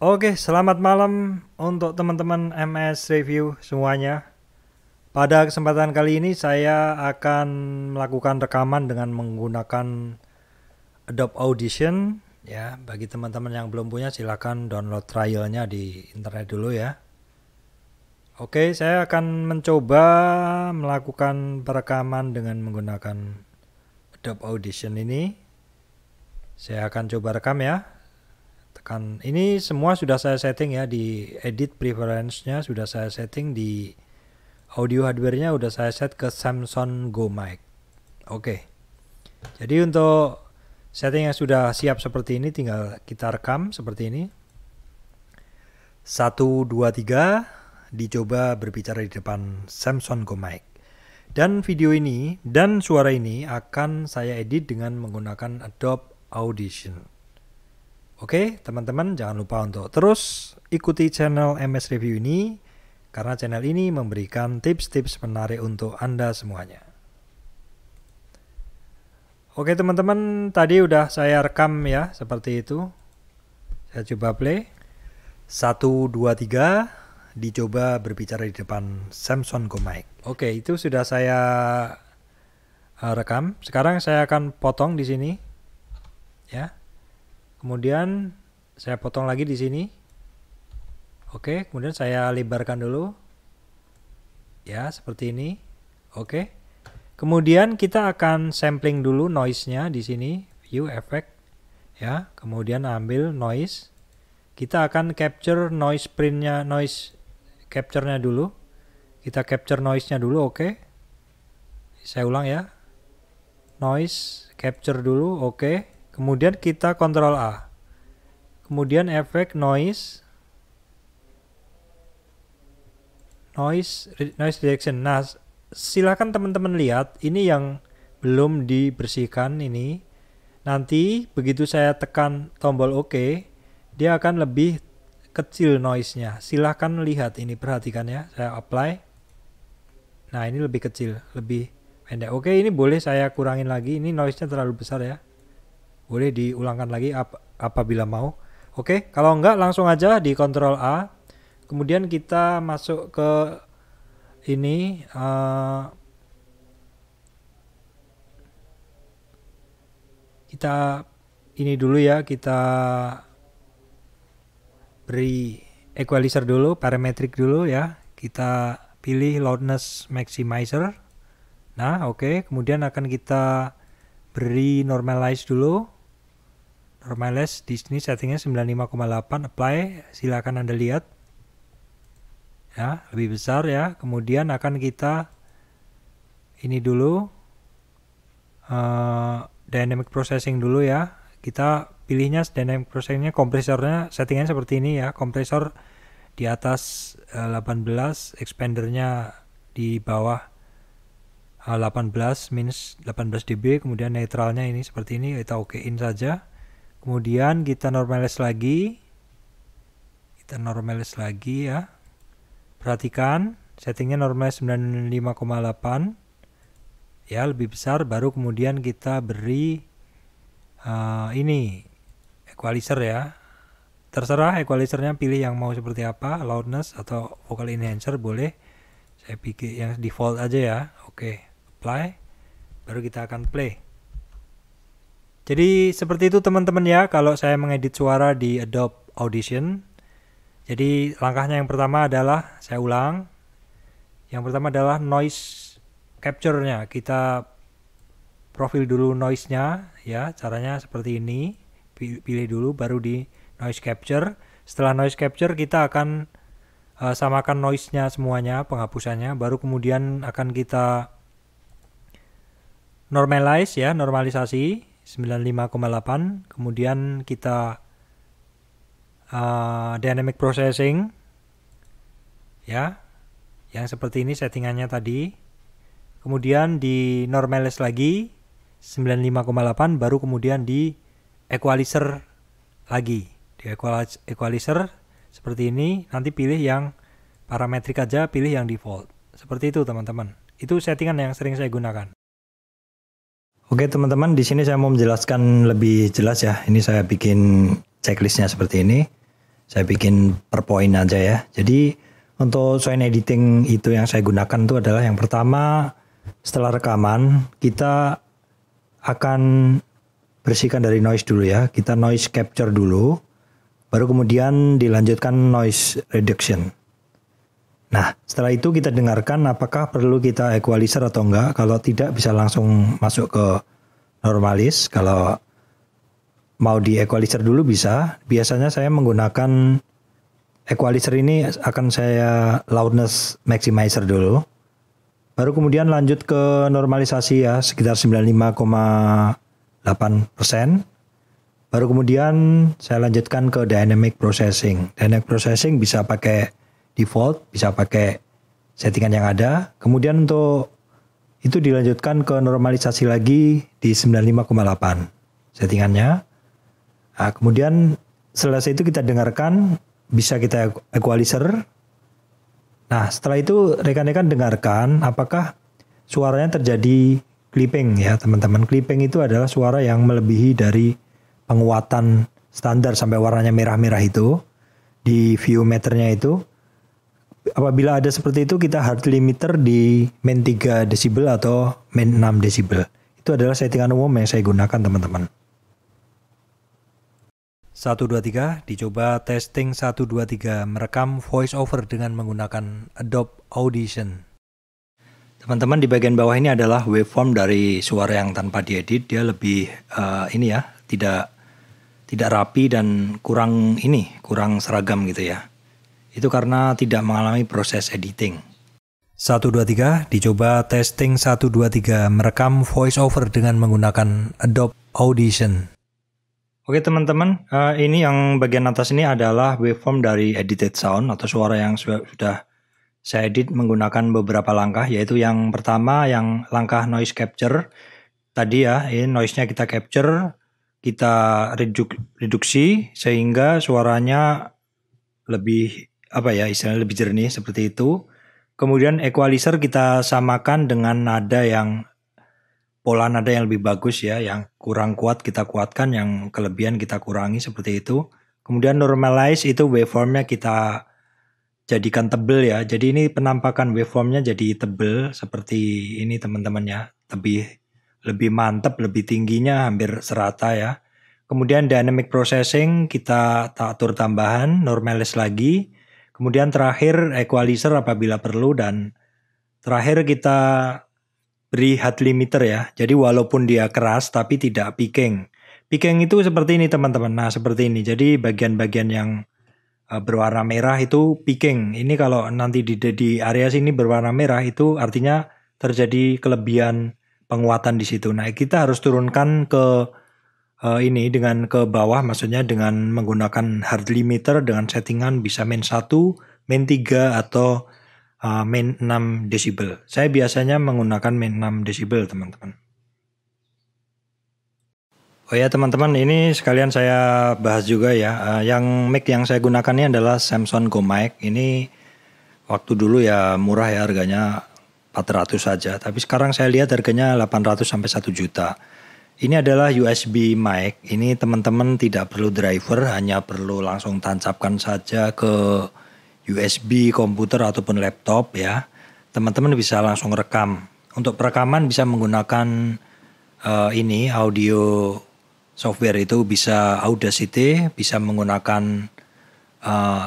Oke, selamat malam untuk teman-teman MS Review semuanya. Pada kesempatan kali ini saya akan melakukan rekaman dengan menggunakan Adobe Audition. Ya, bagi teman-teman yang belum punya silakan download trialnya di internet dulu ya. Oke, saya akan mencoba melakukan perekaman dengan menggunakan Adobe Audition ini. Saya akan coba rekam ya. Tekan ini semua sudah saya setting ya, di edit preference-nya sudah saya setting, di audio hardware-nya sudah saya set ke Samsung Go Mic. Oke. Jadi untuk setting yang sudah siap seperti ini tinggal kita rekam seperti ini. 1 2 3 dicoba berbicara di depan Samsung Go Mic. Dan video ini dan suara ini akan saya edit dengan menggunakan Adobe Audition. Oke, teman-teman jangan lupa untuk terus ikuti channel MS Review ini karena channel ini memberikan tips-tips menarik untuk Anda semuanya. Oke, teman-teman, tadi udah saya rekam ya, seperti itu. Saya coba play. 1 2 3 dicoba berbicara di depan Samsung Go Mic. Oke, itu sudah saya rekam. Sekarang saya akan potong di sini. Ya. Kemudian saya potong lagi di sini. Oke, kemudian saya lebarkan dulu. Ya, seperti ini. Oke. Kemudian kita akan sampling dulu noise-nya di sini, view effect. Ya, kemudian ambil noise. Kita akan capture noise print-nya, noise capture-nya dulu. Kita capture noise-nya dulu, oke. Saya ulang ya. Noise capture dulu, oke. Kemudian kita Ctrl A. Kemudian efek noise reduction. Nah, silakan teman-teman lihat ini yang belum dibersihkan ini. Nanti begitu saya tekan tombol OK, dia akan lebih kecil noise-nya. Silakan lihat ini, perhatikan ya. Saya apply. Nah, ini lebih kecil, lebih pendek. Oke, ini boleh saya kurangin lagi. Ini noise-nya terlalu besar ya. Boleh diulangkan lagi apabila mau. Oke, kalau enggak langsung aja di Ctrl A. Kemudian kita masuk ke ini kita ini dulu ya, kita beri equalizer dulu, parametric dulu ya. Kita pilih loudness maximizer. Nah, oke, kemudian akan kita beri normalize dulu. Normalize di sini settingnya 95,8, apply, silakan Anda lihat. Ya, lebih besar ya. Kemudian akan kita ini dulu dynamic processing dulu ya. Kita pilihnya dynamic processingnya, kompresornya settingnya seperti ini ya. Kompresor di atas 18, expandernya di bawah 18 minus 18 dB, kemudian netralnya ini seperti ini, kita okein saja. Kemudian kita normalize lagi. Kita normalize lagi ya. Perhatikan settingnya normalize 95,8. Ya, lebih besar. Baru kemudian kita beri ini equalizer ya. Terserah equalizernya, pilih yang mau seperti apa, loudness atau vocal enhancer boleh. Saya pilih yang default aja ya. Oke, apply. Baru kita akan play. Jadi seperti itu teman-teman ya, kalau saya mengedit suara di Adobe Audition. Jadi langkahnya yang pertama adalah, saya ulang. Yang pertama adalah noise capture-nya. Kita profil dulu noise-nya ya, caranya seperti ini. Pilih dulu baru di noise capture. Setelah noise capture kita akan samakan noise-nya semuanya, penghapusannya. Baru kemudian akan kita normalize ya, normalisasi 95,8. Kemudian kita dynamic processing ya, yang seperti ini settingannya tadi. Kemudian di normalize lagi 95,8, baru kemudian di equalizer lagi. Di equalizer seperti ini, nanti pilih yang parametrik aja, pilih yang default. Seperti itu teman-teman. Itu settingan yang sering saya gunakan. Oke teman-teman, di sini saya mau menjelaskan lebih jelas ya. Ini saya bikin checklistnya seperti ini. Saya bikin per point aja ya. Jadi untuk sound editing itu yang saya gunakan itu adalah yang pertama, setelah rekaman kita akan bersihkan dari noise dulu ya. Kita noise capture dulu, baru kemudian dilanjutkan noise reduction. Nah, setelah itu kita dengarkan apakah perlu kita equalizer atau enggak. Kalau tidak bisa langsung masuk ke normalis. Kalau mau di equalizer dulu bisa. Biasanya saya menggunakan equalizer ini akan saya loudness maximizer dulu. Baru kemudian lanjut ke normalisasi ya, sekitar 95,8%. Baru kemudian saya lanjutkan ke dynamic processing. Dynamic processing bisa pakai default, bisa pakai settingan yang ada. Kemudian untuk itu dilanjutkan ke normalisasi lagi di 95,8 settingannya. Nah, kemudian selesai itu kita dengarkan, bisa kita equalizer. Nah, setelah itu rekan-rekan dengarkan apakah suaranya terjadi clipping ya teman-teman. Clipping itu adalah suara yang melebihi dari penguatan standar sampai warnanya merah-merah itu di view meternya itu. Apabila ada seperti itu kita hard limiter di min 3 desibel atau min 6 desibel. Itu adalah settingan umum yang saya gunakan teman-teman. 1, 2, 3, dicoba testing 1, 2, 3 merekam voice over dengan menggunakan Adobe Audition. Teman-teman di bagian bawah ini adalah waveform dari suara yang tanpa diedit. Dia lebih ini ya, tidak rapi dan kurang seragam gitu ya. Itu karena tidak mengalami proses editing. 1, 2, 3, dicoba testing 1, 2, 3 merekam voice over dengan menggunakan Adobe Audition. Oke teman-teman, ini yang bagian atas ini adalah waveform dari edited sound atau suara yang sudah saya edit menggunakan beberapa langkah, yaitu yang pertama yang langkah noise capture. Tadi ya, ini noise-nya kita capture, kita reduksi sehingga suaranya lebih istilahnya lebih jernih seperti itu. Kemudian equalizer kita samakan dengan pola nada yang lebih bagus ya, yang kurang kuat kita kuatkan, yang kelebihan kita kurangi seperti itu. Kemudian normalize itu waveformnya kita jadikan tebel ya. Jadi ini penampakan waveformnya jadi tebel seperti ini teman-teman ya. Lebih mantap, lebih tingginya hampir serata ya. Kemudian dynamic processing kita atur tambahan, normalize lagi. Kemudian terakhir equalizer apabila perlu dan terakhir kita beri hard limiter ya. Jadi walaupun dia keras tapi tidak peaking. Peaking itu seperti ini teman-teman. Nah seperti ini. Jadi bagian-bagian yang berwarna merah itu peaking. Ini kalau nanti di area sini berwarna merah itu artinya terjadi kelebihan penguatan di situ. Nah kita harus turunkan ke ini dengan ke bawah, maksudnya dengan menggunakan hard limiter dengan settingan bisa min 1, min 3 atau min 6 desibel. Saya biasanya menggunakan min 6 desibel teman-teman. Oh ya teman-teman, ini sekalian saya bahas juga ya. Yang mic yang saya gunakan ini adalah Samson Go Mic. Ini waktu dulu ya murah ya, harganya 400 saja. Tapi sekarang saya lihat harganya 800 sampai 1 juta. Ini adalah USB mic. Ini teman-teman tidak perlu driver, hanya perlu langsung tancapkan saja ke USB komputer ataupun laptop ya. Teman-teman bisa langsung rekam. Untuk perekaman bisa menggunakan ini audio software itu bisa Audacity, bisa menggunakan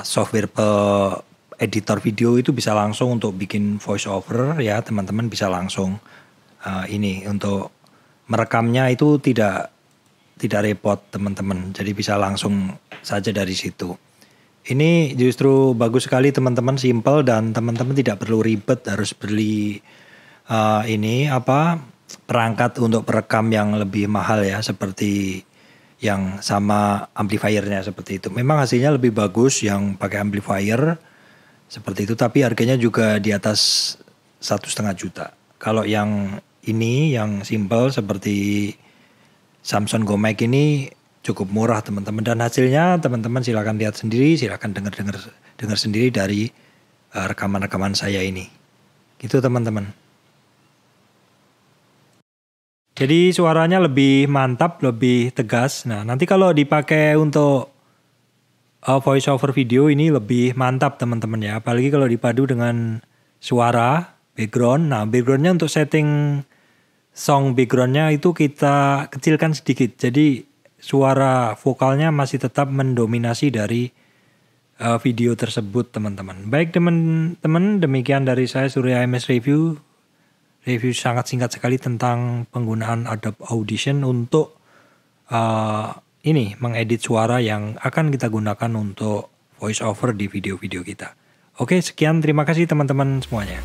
software editor video itu bisa langsung untuk bikin voice over ya. Teman-teman bisa langsung ini untuk merekamnya itu tidak repot teman-teman. Jadi bisa langsung saja dari situ. Ini justru bagus sekali teman-teman, simple dan teman-teman tidak perlu ribet harus beli perangkat untuk perekam yang lebih mahal ya, seperti yang sama amplifiernya seperti itu. Memang hasilnya lebih bagus yang pakai amplifier seperti itu, tapi harganya juga di atas 1,5 juta. Kalau yang ini yang simple seperti Samson Go Mic ini cukup murah teman-teman, dan hasilnya teman-teman silakan lihat sendiri, silakan dengar sendiri dari rekaman-rekaman saya ini. Gitu teman-teman. Jadi suaranya lebih mantap, lebih tegas. Nah, nanti kalau dipakai untuk voice over video ini lebih mantap teman-teman ya. Apalagi kalau dipadu dengan suara background. Nah, backgroundnya untuk setting song backgroundnya itu kita kecilkan sedikit. Jadi suara vokalnya masih tetap mendominasi dari video tersebut teman-teman. Baik teman-teman, demikian dari saya Surya MS Review. Review sangat singkat sekali tentang penggunaan Adobe Audition untuk mengedit suara yang akan kita gunakan untuk voice over di video-video kita. Oke, sekian, terima kasih teman-teman semuanya.